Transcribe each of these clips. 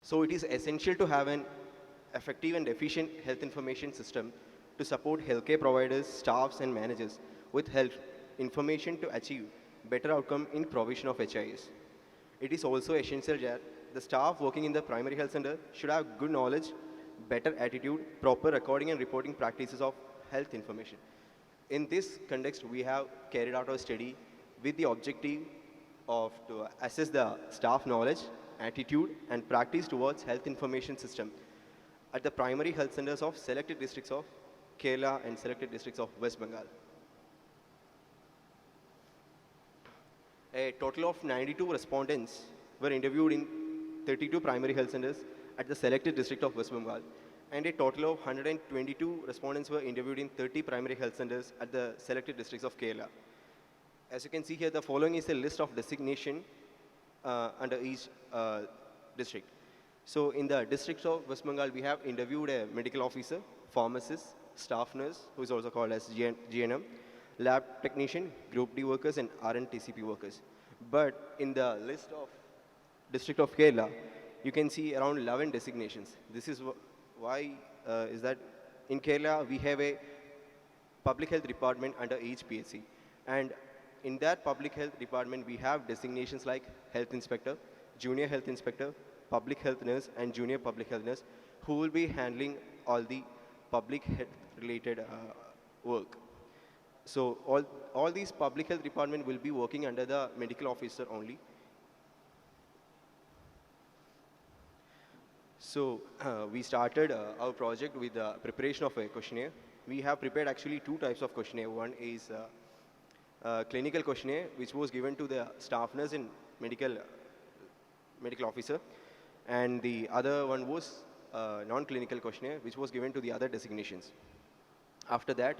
So it is essential to have an effective and efficient health information system to support healthcare providers, staffs, and managers with health information to achieve better outcome in provision of HIS. It is also essential that the staff working in the primary health center should have good knowledge, better attitude, proper recording and reporting practices of health information. In this context, we have carried out a study with the objective of to assess the staff knowledge, attitude, and practice towards health information system at the primary health centers of selected districts of Kerala and selected districts of West Bengal. A total of 92 respondents were interviewed in 32 primary health centers at the selected district of West Bengal, and a total of 122 respondents were interviewed in 30 primary health centers at the selected districts of Kerala. As you can see here, the following is a list of designation under each district. So in the district of West Bengal, we have interviewed a medical officer, pharmacist, staff nurse, who is also called as GNM, lab technician, group D workers, and RNTCP workers. But in the list of district of Kerala, you can see around 11 designations. This is why is that in Kerala, we have a public health department under each PHC. And in that public health department, we have designations like health inspector, junior health inspector, public health nurse, and junior public health nurse, who will be handling all the public health related work. So all these public health department will be working under the medical officer only. So we started our project with the preparation of a questionnaire. We have prepared actually two types of questionnaire. One is clinical questionnaire, which was given to the staff nurse and medical officer, and the other one was non-clinical questionnaire, which was given to the other designations. After that,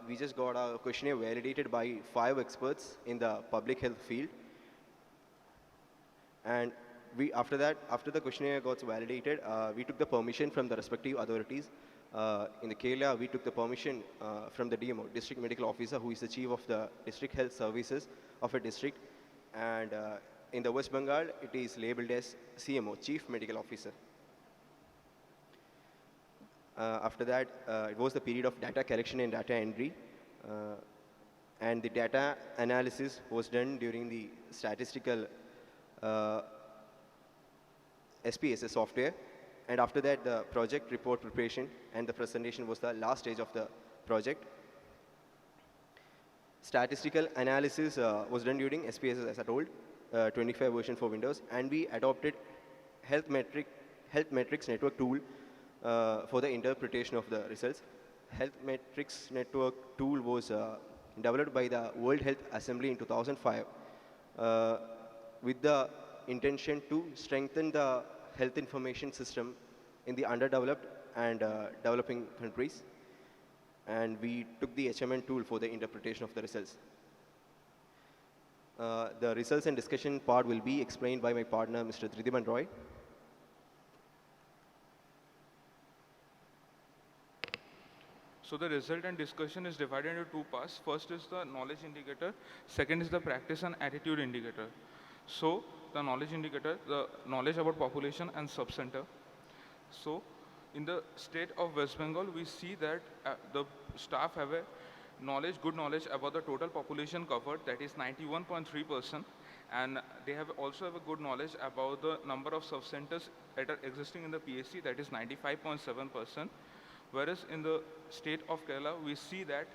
we just got our questionnaire validated by 5 experts in the public health field, and after the questionnaire got validated, we took the permission from the respective authorities. In the Kerala, we took the permission from the DMO, District Medical Officer, who is the chief of the District Health Services of a district. And in the West Bengal, it is labeled as CMO, Chief Medical Officer. After that, it was the period of data collection and data entry. And the data analysis was done during the statistical SPSS software. And after that, the project report preparation and the presentation was the last stage of the project. Statistical analysis was done during SPSS, as I told, 25 version for Windows, and we adopted health metrics network tool for the interpretation of the results. Health metrics network tool was developed by the World Health Assembly in 2005 with the intention to strengthen the health information system in the underdeveloped and developing countries. And we took the HMN tool for the interpretation of the results. The results and discussion part will be explained by my partner, Mr. Dhridiman Roy. So the result and discussion is divided into two parts. First is the knowledge indicator. Second is the practice and attitude indicator. So the knowledge indicator, the knowledge about population and subcenter. So in the state of West Bengal, we see that the staff have a good knowledge about the total population covered, that is 91.3%, and they also have a good knowledge about the number of subcenters that are existing in the PSC, that is 95.7%. Whereas in the state of Kerala, we see that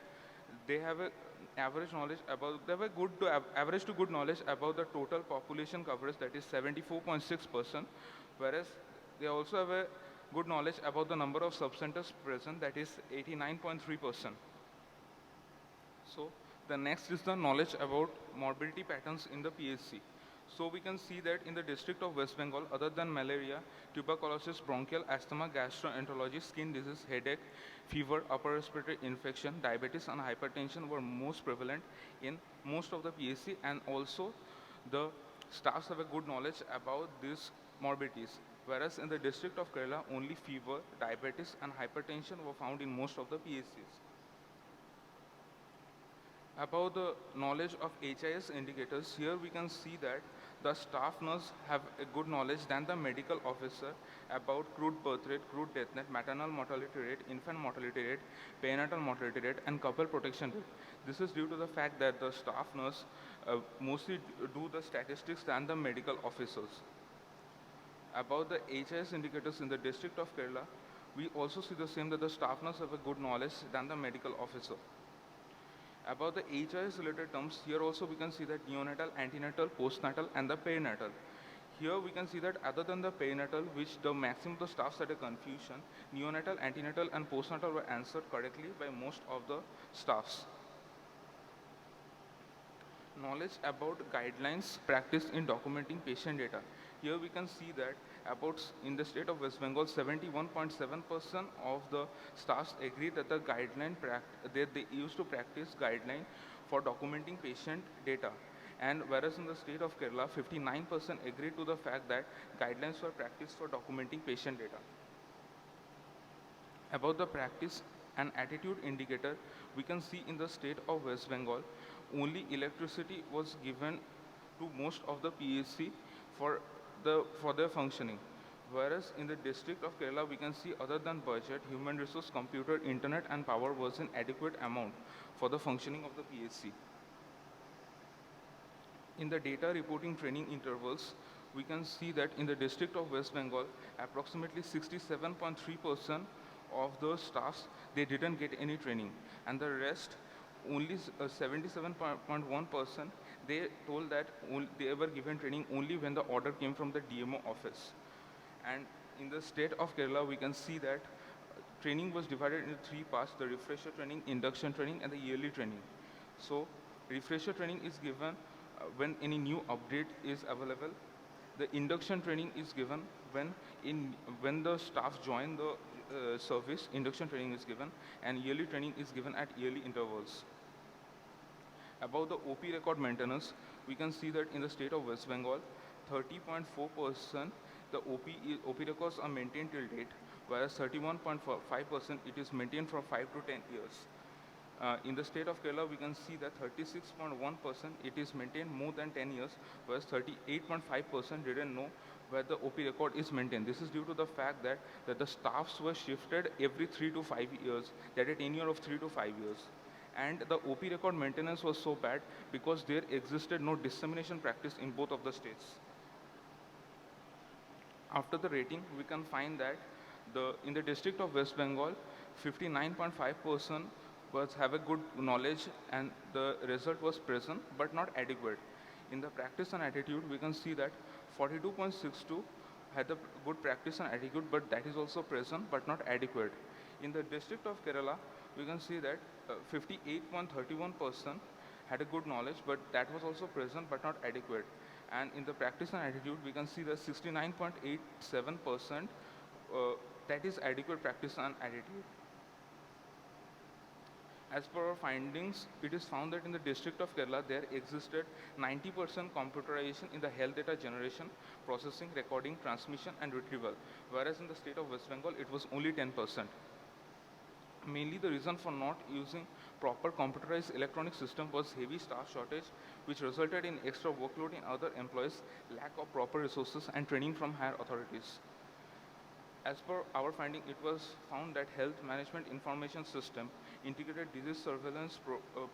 they have a average to good knowledge about the total population coverage, that is 74.6%, whereas they also have a good knowledge about the number of subcenters present, that is 89.3%. So the next is the knowledge about morbidity patterns in the PSC. So we can see that in the district of West Bengal, other than malaria, tuberculosis, bronchial asthma, gastroenterology, skin disease, headache, fever, upper respiratory infection, diabetes, and hypertension were most prevalent in most of the PSC, and also the staffs have a good knowledge about these morbidities. Whereas in the district of Kerala, only fever, diabetes, and hypertension were found in most of the PSCs. About the knowledge of HIS indicators, here we can see that the staff nurse have a good knowledge than the medical officer about crude birth rate, crude death rate, maternal mortality rate, infant mortality rate, perinatal mortality rate, and couple protection rate. This is due to the fact that the staff nurse mostly do the statistics than the medical officers. About the HIS indicators in the district of Kerala, we also see the same that the staff nurse have a good knowledge than the medical officer. About the HIS related terms, here also we can see that neonatal, antenatal, postnatal, and the perinatal. Here we can see that other than the perinatal, which the maximum of the staffs had a confusion, neonatal, antenatal, and postnatal were answered correctly by most of the staffs. Knowledge about guidelines practiced in documenting patient data. Here we can see that in the state of West Bengal, 71.7% of the staffs agree that the they used to practice guideline for documenting patient data. And whereas in the state of Kerala, 59% agree to the fact that guidelines were practiced for documenting patient data. About the practice and attitude indicator, we can see in the state of West Bengal, only electricity was given to most of the PSC for, for their functioning. Whereas in the district of Kerala, we can see other than budget, human resource, computer, internet, and power was in adequate amount for the functioning of the PSC. In the data reporting training intervals, we can see that in the district of West Bengal, approximately 67.3% of the staffs, they didn't get any training. And the rest, only 77.1%, they told that they were given training only when the order came from the DMO office. And in the state of Kerala, we can see that training was divided into 3 parts: the refresher training, induction training, and the yearly training. So refresher training is given when any new update is available. The induction training is given when the staff join the service. Induction training is given, and yearly training is given at yearly intervals. About the OP record maintenance, we can see that in the state of West Bengal, 30.4% the OP records are maintained till date, whereas 31.5% it is maintained for 5 to 10 years. In the state of Kerala, we can see that 36.1% it is maintained more than 10 years, whereas 38.5% didn't know where the OP record is maintained. This is due to the fact that the staffs were shifted every 3 to 5 years, that a tenure of 3 to 5 years. And the OP record maintenance was so bad because there existed no dissemination practice in both of the states. After the rating, we can find that in the district of West Bengal, 59.5% have a good knowledge and the result was present but not adequate. In the practice and attitude, we can see that 42.62 had the good practice and attitude, but that is also present but not adequate. In the district of Kerala, we can see that 58.31% had a good knowledge, but that was also present but not adequate. And in the practice and attitude, we can see that 69.87% that is adequate practice and attitude. As per our findings, it is found that in the district of Kerala, there existed 90% computerization in the health data generation, processing, recording, transmission, and retrieval, whereas in the state of West Bengal, it was only 10%. Mainly the reason for not using proper computerized electronic system was heavy staff shortage, which resulted in extra workload in other employees, lack of proper resources, and training from higher authorities. As per our finding, it was found that health management information system, integrated disease surveillance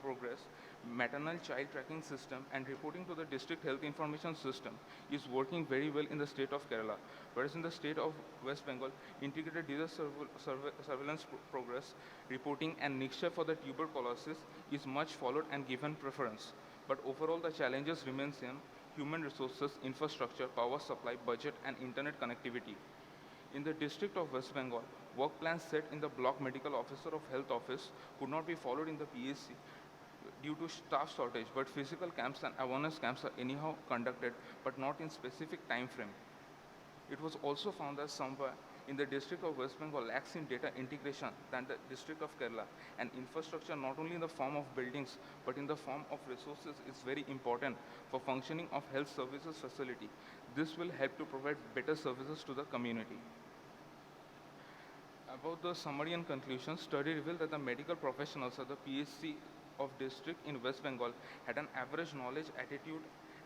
progress, maternal child tracking system, and reporting to the district health information system is working very well in the state of Kerala. Whereas in the state of West Bengal, integrated disease surveillance progress, reporting, and mixture for the tuberculosis is much followed and given preference. But overall, the challenges remain same: human resources, infrastructure, power supply, budget, and internet connectivity. In the district of West Bengal, work plans set in the block medical officer of health office could not be followed in the PSC due to staff shortage, but physical camps and awareness camps are anyhow conducted, but not in specific time frame. It was also found that somewhere in the district of West Bengal lacks in data integration than the district of Kerala, and infrastructure not only in the form of buildings, but in the form of resources is very important for functioning of health services facility. This will help to provide better services to the community. About the summary and conclusion, study revealed that the medical professionals or the PSC of district in West Bengal had an average knowledge, attitude,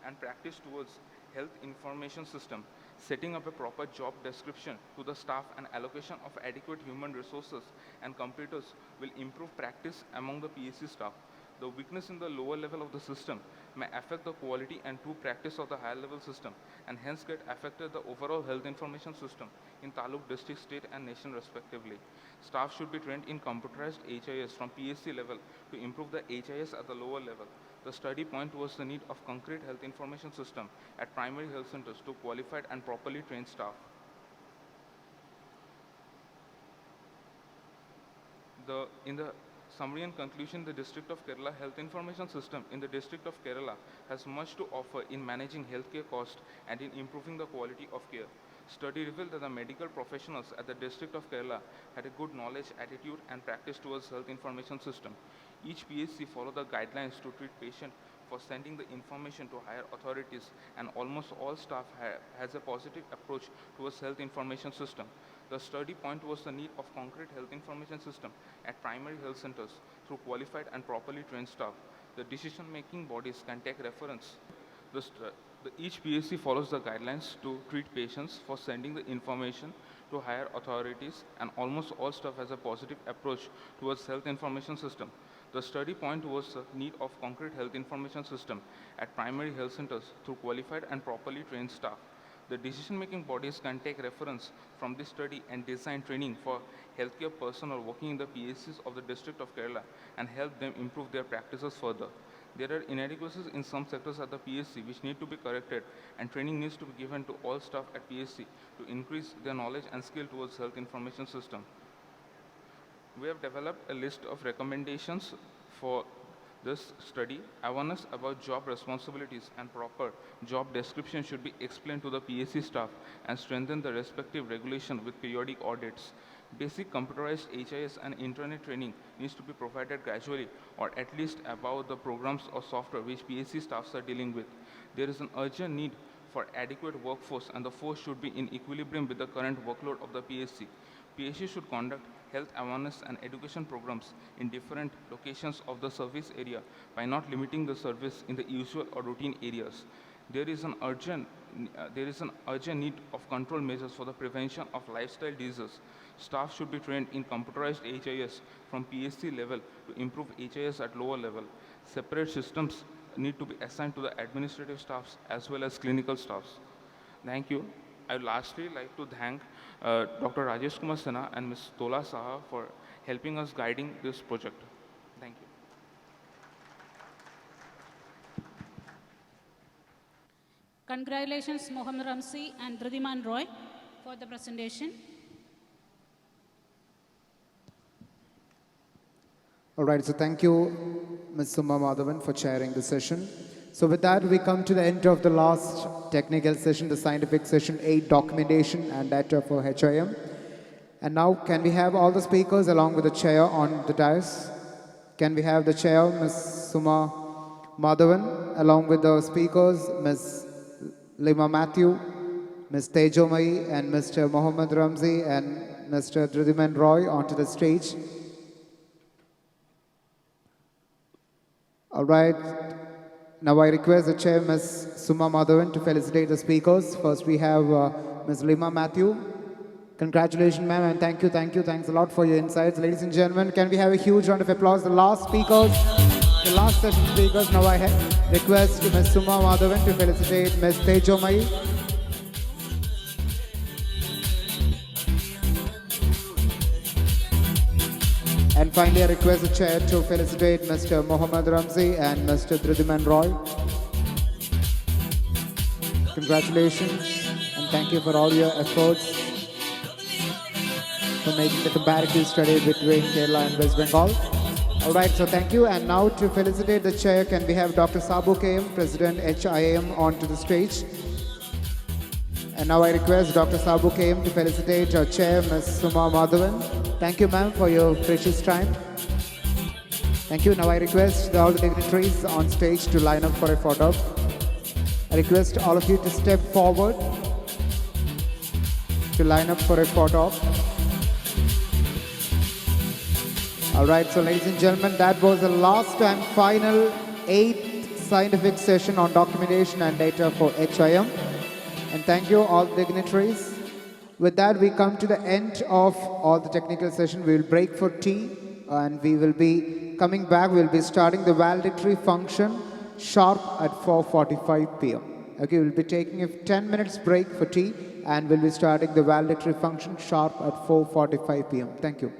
and practice towards health information system. Setting up a proper job description to the staff and allocation of adequate human resources and computers will improve practice among the PSC staff. The weakness in the lower level of the system may affect the quality and true practice of the higher level system and hence get affected the overall health information system in Taluk, district, state and nation respectively. Staff should be trained in computerized HIS from PSC level to improve the HIS at the lower level. The study point was the need of concrete health information system at primary health centers to qualified and properly trained staff. In the summary and conclusion, the District of Kerala Health Information System in the District of Kerala has much to offer in managing healthcare costs and in improving the quality of care. Study revealed that the medical professionals at the District of Kerala had a good knowledge, attitude, and practice towards health information system. Each PSC followed the guidelines to treat patient for sending the information to higher authorities, and almost all staff has a positive approach towards health information system. The study point was the need of concrete health information system at primary health centers through qualified and properly trained staff. The decision-making bodies can take reference. Each PSC follows the guidelines to treat patients for sending the information to higher authorities, and almost all staff has a positive approach towards health information system. The study point was the need of concrete health information system at primary health centers through qualified and properly trained staff. The decision-making bodies can take reference from this study and design training for healthcare personnel working in the PSCs of the District of Kerala and help them improve their practices further. There are inadequacies in some sectors at the PSC which need to be corrected, and training needs to be given to all staff at PSC to increase their knowledge and skill towards health information system. We have developed a list of recommendations for this study. Awareness about job responsibilities and proper job description should be explained to the PSC staff and strengthen the respective regulation with periodic audits. Basic computerized HIS and internet training needs to be provided gradually or at least about the programs or software which PSC staffs are dealing with. There is an urgent need for adequate workforce, and the force should be in equilibrium with the current workload of the PSC. PSC should conduct health awareness and education programs in different locations of the service area by not limiting the service in the usual or routine areas. There is an urgent need of control measures for the prevention of lifestyle diseases. Staff should be trained in computerized HIS from PSC level to improve HIS at lower level. Separate systems need to be assigned to the administrative staffs as well as clinical staffs. Thank you. I would lastly like to thank Dr. Rajesh Kumar Sinha and Ms. Tola Saha for helping us guiding this project. Thank you. Congratulations, Mohammed Ramzi and Dhrudiman Roy, for the presentation. All right, so thank you, Ms. Suma Madhavan, for chairing the session. So with that, we come to the end of the last technical session, the scientific session 8, documentation and data for HIM. And now, can we have all the speakers along with the chair on the dais? Can we have the chair, Ms. Suma Madhavan, along with the speakers, Ms. Lima Matthew, Ms. Tejomai, and Mr. Mohammed Ramzi and Mr. Dhrudiman Roy onto the stage. All right. Now I request the chair, Ms. Suma Madhavan, to felicitate the speakers. First we have Ms. Lima Matthew. Congratulations, ma'am, and thank you. Thanks a lot for your insights. Ladies and gentlemen, can we have a huge round of applause? The last session speakers. Now I request Ms. Suma Madhavan to felicitate Ms. Tejomai. And finally, I request the chair to felicitate Mr. Mohammed Ramzi and Mr. Dhrudiman Roy. Congratulations, and thank you for all your efforts for making the comparative study between Kerala and West Bengal. All right, so thank you. And now to felicitate the chair, can we have Dr. Sabu KM, President HIM, onto the stage. And now I request Dr. Sabu KM to felicitate our chair, Ms. Suma Madhavan. Thank you, ma'am, for your precious time. Thank you. Now I request all the dignitaries on stage to line up for a photo. I request all of you to step forward to line up for a photo. All right, so ladies and gentlemen, that was the last and final 8th scientific session on documentation and data for HIM. And thank you all dignitaries. With that, we come to the end of all the technical session. We will break for tea and we will be coming back. We will be starting the valedictory function sharp at 4:45 p.m. Okay, we'll be taking a 10 minutes break for tea and we'll be starting the valedictory function sharp at 4:45 p.m. Thank you.